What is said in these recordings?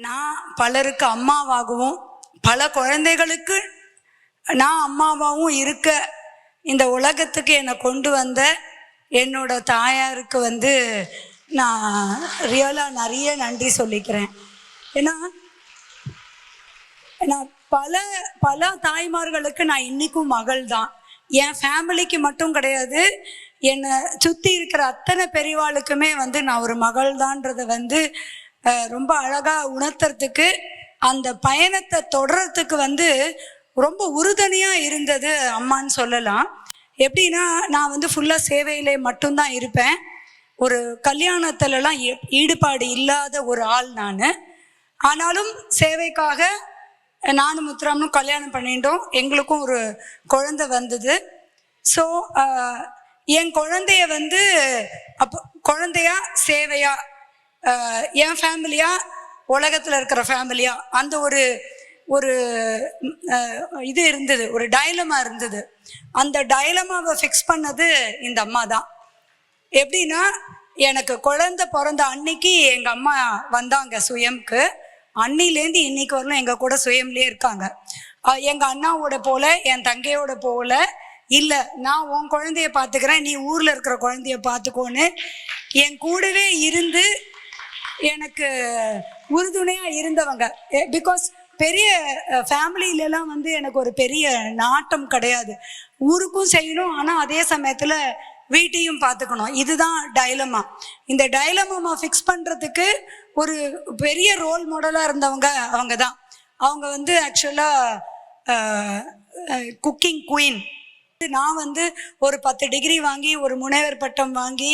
நான் பலருக்கு அம்மாவாகவும் பல குழந்தைகளுக்கு நான் அம்மாவாகவும் இருக்க இந்த உலகத்துக்கு என்னை கொண்டு வந்த என்னோட தாயாருக்கு நான் ரியலாக நிறைய நன்றி சொல்லிக்கிறேன். ஏன்னா நான் பல பல தாய்மார்களுக்கு நான் இன்றைக்கும் மகள் தான். என் ஃபேமிலிக்கு மட்டும் கிடையாது, என்னை சுற்றி இருக்கிற அத்தனை பெரியவாளுக்குமே நான் ஒரு மகள் தான்றதை ரொம்ப அழகாக உணர்த்துறதுக்கு, அந்த பயணத்தை தொடர்றதுக்கு ரொம்ப உறுதுணையாக இருந்தது அம்மான்னு சொல்லலாம். எப்படின்னா, நான் ஃபுல்லாக சேவையிலே மட்டும்தான் இருப்பேன். ஒரு கல்யாணத்துலலாம் ஈடுபாடு இல்லாத ஒரு ஆள் நான். ஆனாலும் சேவைக்காக நானும் முத்துராமனும் கல்யாணம் பண்ணிட்டோம். எங்களுக்கும் ஒரு குழந்தை வந்தது. ஸோ என் குழந்தைய அப்போ குழந்தையா சேவையா, என் ஃபேமிலியா உலகத்தில் இருக்கிற ஃபேமிலியா, அந்த ஒரு ஒரு இது இருந்தது, ஒரு டைலமா இருந்தது. அந்த டைலமாவை ஃபிக்ஸ் பண்ணது இந்த அம்மா தான். எப்படின்னா, எனக்கு குழந்தை பிறந்த அன்னைக்கு எங்கள் அம்மா வந்தாங்க சுயம்க்கு. அன்னிலேருந்து இன்னைக்கு வரலும் எங்கள் கூட சுயம்லேயே இருக்காங்க. எங்கள் அண்ணாவோட போல, என் தங்கையோட போல இல்லை, நான் உன் குழந்தைய பார்த்துக்கிறேன், நீ ஊரில் இருக்கிற குழந்தைய பார்த்துக்கோன்னு என் கூடவே இருந்து எனக்கு உறுதுணையாக இருந்தவங்க. பிகாஸ் பெரிய ஃபேமிலியிலலாம் எனக்கு ஒரு பெரிய நாட்டம் கிடையாது. ஊருக்கும் செய்யணும், ஆனால் அதே சமயத்தில் வீட்டையும் பார்த்துக்கணும். இதுதான் டைலமா. இந்த டைலமா ஃபிக்ஸ் பண்ணுறதுக்கு ஒரு பெரிய ரோல் மாடலாக இருந்தவங்க அவங்க தான். அவங்க ஆக்சுவலாக குக்கிங் குயின். நான் ஒரு 10 டிகிரி வாங்கி, ஒரு முனைவர் பட்டம் வாங்கி,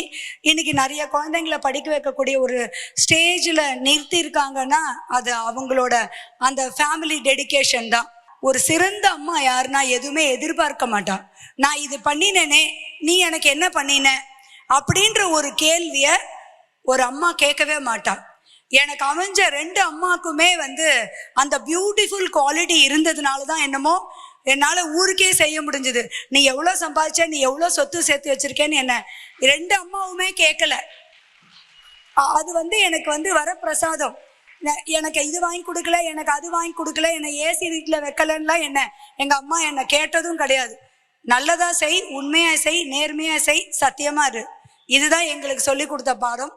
இன்னைக்கு நிறைய குழந்தைங்களை படிக்க வைக்கக்கூடிய ஒரு ஸ்டேஜில் நிறுத்தியிருக்காங்கன்னா அது அவங்களோட அந்த ஃபேமிலி டெடிகேஷன் தான். ஒரு சிறந்த அம்மா யாருன்னா எதுவுமே எதிர்பார்க்க மாட்டான். நான் இது பண்ணினேனே, நீ எனக்கு என்ன பண்ணின அப்படின்ற ஒரு கேள்வியை ஒரு அம்மா கேட்கவே மாட்டான். எனக்கு அமைஞ்ச 2 அம்மாக்குமே அந்த பியூட்டிஃபுல் குவாலிட்டி இருந்ததுனால தான் என்னமோ என்னால் ஊருக்கே செய்ய முடிஞ்சது. நீ எவ்வளோ சம்பாதிச்ச, நீ எவ்வளோ சொத்து சேர்த்து வச்சிருக்கேன்னு என்ன 2 அம்மாவுமே கேட்கல. அது எனக்கு வர பிரசாதம். எனக்கு இது வாங்கி கொடுக்கல, எனக்கு அது வாங்கி கொடுக்கல, என்னை ஏசி வீட்டில் வைக்கலன்னா என்ன எங்கள் அம்மா என்னை கேட்டதும் கிடையாது. நல்லதா செய், உண்மையாக செய், நேர்மையாக செய், சத்தியமாக இரு. இதுதான் எங்களுக்கு சொல்லி கொடுத்த பாடம்.